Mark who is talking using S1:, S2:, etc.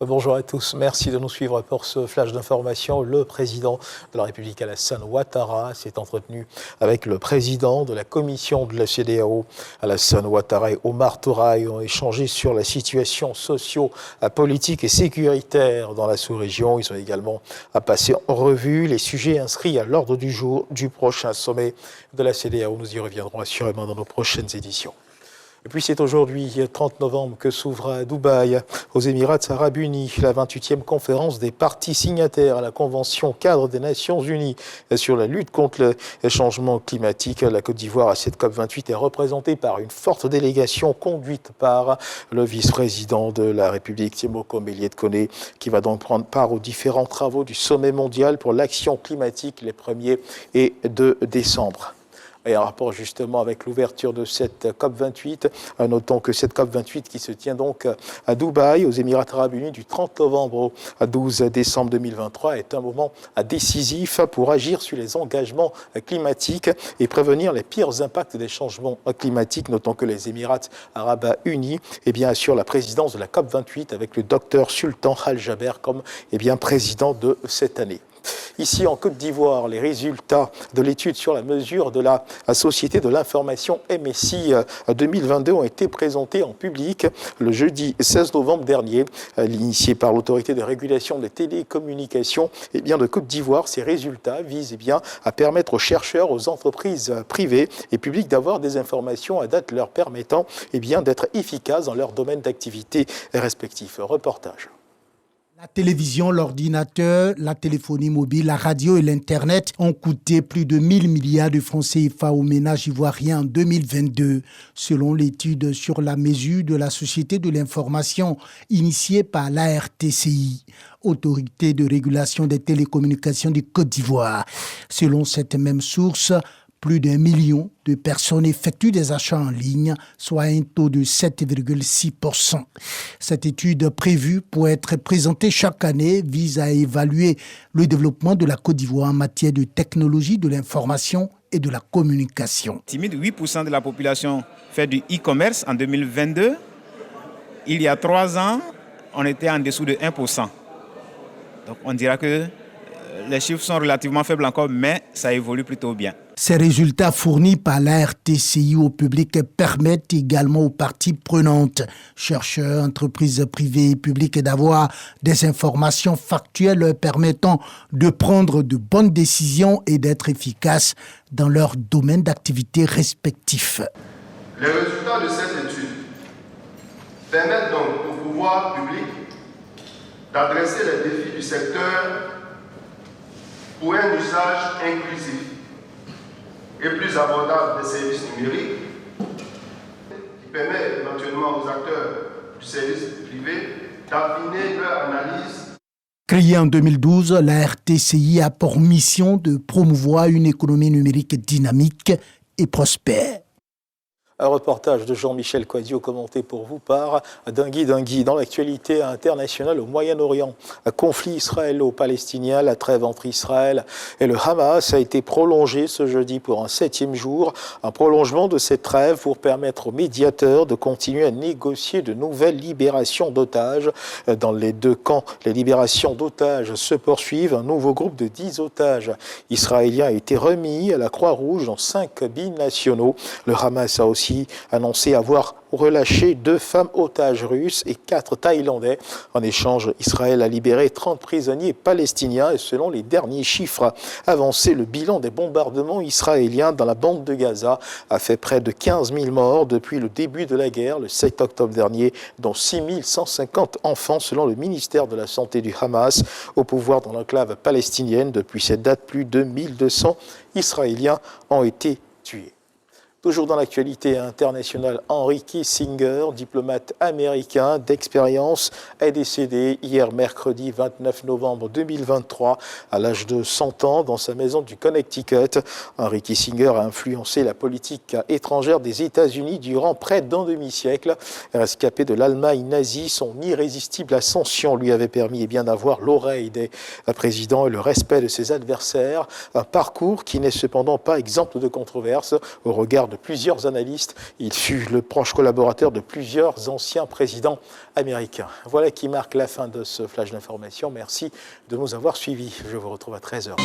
S1: Bonjour à tous, merci de nous suivre pour ce flash d'information. Le président de la République Alassane Ouattara s'est entretenu avec le président de la commission de la CEDEAO. Alassane Ouattara et Omar Touraï ont échangé sur la situation socio-politique et sécuritaire dans la sous-région. Ils ont également passé en revue les sujets inscrits à l'ordre du jour du prochain sommet de la CEDEAO. Nous y reviendrons assurément dans nos prochaines éditions. Et puis c'est aujourd'hui, 30 novembre, que s'ouvre à Dubaï, aux Émirats arabes unis, la 28e conférence des parties signataires à la Convention cadre des Nations unies sur la lutte contre le changement climatique. La Côte d'Ivoire, à cette COP28, est représentée par une forte délégation conduite par le vice-président de la République, Tiemoko Méliès-Koné, qui va donc prendre part aux différents travaux du sommet mondial pour l'action climatique les 1er et 2 décembre. Et en rapport justement avec l'ouverture de cette COP28, notons que cette COP28 qui se tient donc à Dubaï, aux Émirats arabes unis, du 30 novembre au 12 décembre 2023, est un moment décisif pour agir sur les engagements climatiques et prévenir les pires impacts des changements climatiques. Notons que les Émirats arabes unis assurent la présidence de la COP28 avec le docteur Sultan Al-Jaber comme président de cette année. Ici, en Côte d'Ivoire, les résultats de l'étude sur la mesure de la Société de l'information MSI 2022 ont été présentés en public le jeudi 16 novembre dernier. Initié par l'autorité de régulation des télécommunications de Côte d'Ivoire, ces résultats visent à permettre aux chercheurs, aux entreprises privées et publiques d'avoir des informations à date leur permettant d'être efficaces dans leur domaine d'activité respectif. Reportage.
S2: La télévision, l'ordinateur, la téléphonie mobile, la radio et l'Internet ont coûté plus de 1000 milliards de francs CFA aux ménages ivoiriens en 2022, selon l'étude sur la mesure de la Société de l'information initiée par l'ARTCI, Autorité de régulation des télécommunications de Côte d'Ivoire. Selon cette même source, plus d'1 million de personnes effectuent des achats en ligne, soit un taux de 7,6%. Cette étude prévue pour être présentée chaque année vise à évaluer le développement de la Côte d'Ivoire en matière de technologie de l'information et de la communication.
S3: Timide, 8% de la population fait du e-commerce en 2022. Il y a 3 ans, on était en dessous de 1%. Donc on dira que les chiffres sont relativement faibles encore, mais ça évolue plutôt bien.
S2: Ces résultats fournis par la RTCI au public permettent également aux parties prenantes, chercheurs, entreprises privées et publiques, d'avoir des informations factuelles leur permettant de prendre de bonnes décisions et d'être efficaces dans leur domaine d'activité respectif.
S4: Les résultats de cette étude permettent donc au pouvoir public d'adresser les défis du secteur pour un usage inclusif et plus abordable des services numériques, qui permet éventuellement aux acteurs du service privé d'affiner leur analyse.
S2: Créée en 2012, la RTCI a pour mission de promouvoir une économie numérique dynamique et prospère.
S1: Un reportage de Jean-Michel Quadio commenté pour vous par Dingui. Dans l'actualité internationale au Moyen-Orient, un conflit israélo-palestinien, la trêve entre Israël et le Hamas a été prolongée ce jeudi pour un 7e jour. Un prolongement de cette trêve pour permettre aux médiateurs de continuer à négocier de nouvelles libérations d'otages. Dans les 2 camps, les libérations d'otages se poursuivent. Un nouveau groupe de 10 otages israéliens a été remis à la Croix-Rouge dans 5 binationaux. Le Hamas a aussi annoncé avoir relâché 2 femmes otages russes et 4 Thaïlandais. En échange, Israël a libéré 30 prisonniers palestiniens et selon les derniers chiffres avancés, le bilan des bombardements israéliens dans la bande de Gaza a fait près de 15 000 morts depuis le début de la guerre, le 7 octobre dernier, dont 6 150 enfants selon le ministère de la Santé du Hamas. Au pouvoir dans l'enclave palestinienne, depuis cette date, plus de 1200 Israéliens ont été tués. Toujours dans l'actualité internationale, Henry Kissinger, diplomate américain d'expérience, est décédé hier mercredi 29 novembre 2023 à l'âge de 100 ans dans sa maison du Connecticut. Henry Kissinger a influencé la politique étrangère des États-Unis durant près d'un demi-siècle. Rescapé de l'Allemagne nazie, son irrésistible ascension lui avait permis d'avoir l'oreille des présidents et le respect de ses adversaires. Un parcours qui n'est cependant pas exempt de controverses au regard de de plusieurs analystes. Il fut le proche collaborateur de plusieurs anciens présidents américains. Voilà qui marque la fin de ce flash d'information. Merci de nous avoir suivis. Je vous retrouve à 13h.